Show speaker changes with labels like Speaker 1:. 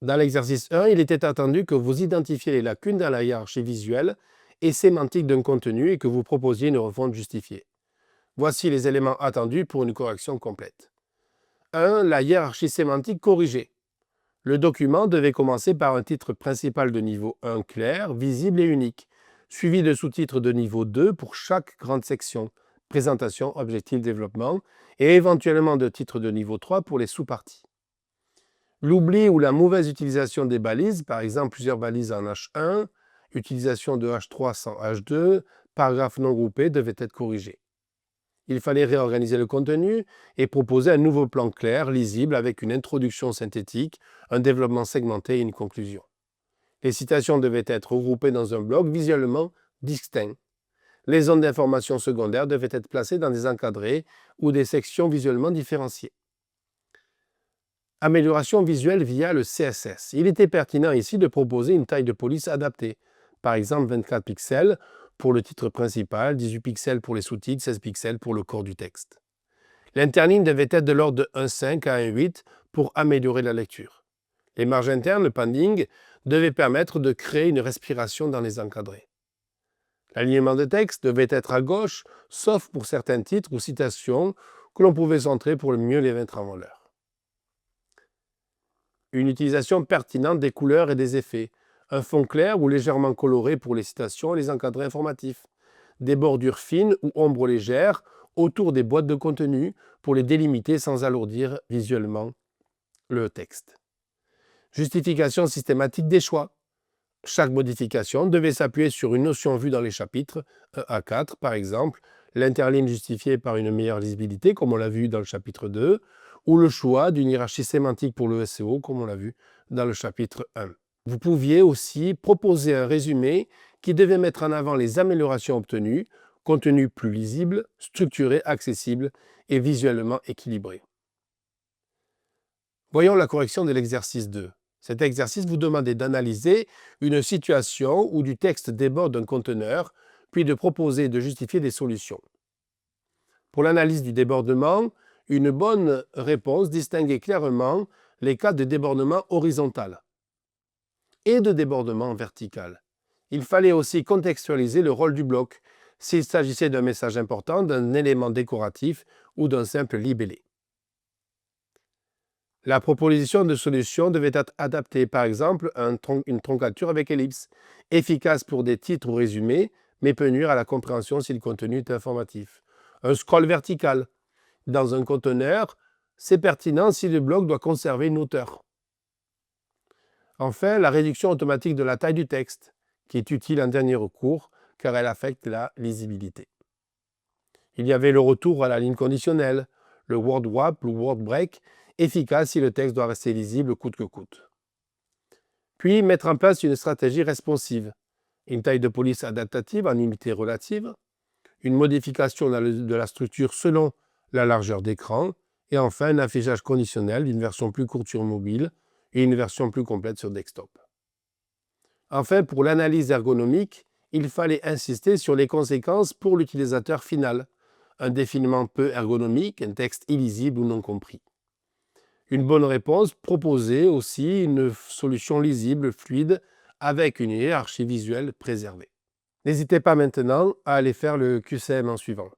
Speaker 1: Dans l'exercice 1, il était attendu que vous identifiez les lacunes dans la hiérarchie visuelle et sémantique d'un contenu et que vous proposiez une refonte justifiée. Voici les éléments attendus pour une correction complète. 1. La hiérarchie sémantique corrigée. Le document devait commencer par un titre principal de niveau 1 clair, visible et unique, suivi de sous-titres de niveau 2 pour chaque grande section, présentation, objectif, développement, et éventuellement de titres de niveau 3 pour les sous-parties. L'oubli ou la mauvaise utilisation des balises, par exemple plusieurs balises en H1, utilisation de H3 sans H2, paragraphe non groupé, devait être corrigé. Il fallait réorganiser le contenu et proposer un nouveau plan clair, lisible, avec une introduction synthétique, un développement segmenté et une conclusion. Les citations devaient être regroupées dans un bloc visuellement distinct. Les zones d'information secondaires devaient être placées dans des encadrés ou des sections visuellement différenciées. Amélioration visuelle via le CSS. Il était pertinent ici de proposer une taille de police adaptée, par exemple 24 pixels pour le titre principal, 18 pixels pour les sous-titres, 16 pixels pour le corps du texte. L'interligne devait être de l'ordre de 1,5 à 1,8 pour améliorer la lecture. Les marges internes, le padding, devaient permettre de créer une respiration dans les encadrés. L'alignement de texte devait être à gauche, sauf pour certains titres ou citations que l'on pouvait centrer pour mieux les mettre en valeur. Une utilisation pertinente des couleurs et des effets. Un fond clair ou légèrement coloré pour les citations et les encadrés informatifs. Des bordures fines ou ombres légères autour des boîtes de contenu pour les délimiter sans alourdir visuellement le texte. Justification systématique des choix. Chaque modification devait s'appuyer sur une notion vue dans les chapitres 1 à 4, par exemple, l'interligne justifiée par une meilleure lisibilité, comme on l'a vu dans le chapitre 2, ou le choix d'une hiérarchie sémantique pour le SEO, comme on l'a vu dans le chapitre 1. Vous pouviez aussi proposer un résumé qui devait mettre en avant les améliorations obtenues, contenu plus lisible, structuré, accessible et visuellement équilibré. Voyons la correction de l'exercice 2. Cet exercice vous demandait d'analyser une situation où du texte déborde d'un conteneur, puis de proposer et de justifier des solutions. Pour l'analyse du débordement, une bonne réponse distinguait clairement les cas de débordement horizontal et de débordement vertical. Il fallait aussi contextualiser le rôle du bloc, s'il s'agissait d'un message important, d'un élément décoratif ou d'un simple libellé. La proposition de solution devait être adaptée, par exemple, à une troncature avec ellipse, efficace pour des titres ou résumés, mais peut nuire à la compréhension si le contenu est informatif. Un scroll vertical dans un conteneur, c'est pertinent si le bloc doit conserver une hauteur. Enfin, la réduction automatique de la taille du texte, qui est utile en dernier recours, car elle affecte la lisibilité. Il y avait le retour à la ligne conditionnelle, le word wrap ou word break, efficace si le texte doit rester lisible coûte que coûte. Puis, mettre en place une stratégie responsive, une taille de police adaptative en unité relative, une modification de la structure selon la largeur d'écran, et enfin un affichage conditionnel d'une version plus courte sur mobile et une version plus complète sur desktop. Enfin, pour l'analyse ergonomique, il fallait insister sur les conséquences pour l'utilisateur final, un défilement peu ergonomique, un texte illisible ou non compris. Une bonne réponse proposait aussi une solution lisible, fluide, avec une hiérarchie visuelle préservée. N'hésitez pas maintenant à aller faire le QCM en suivant.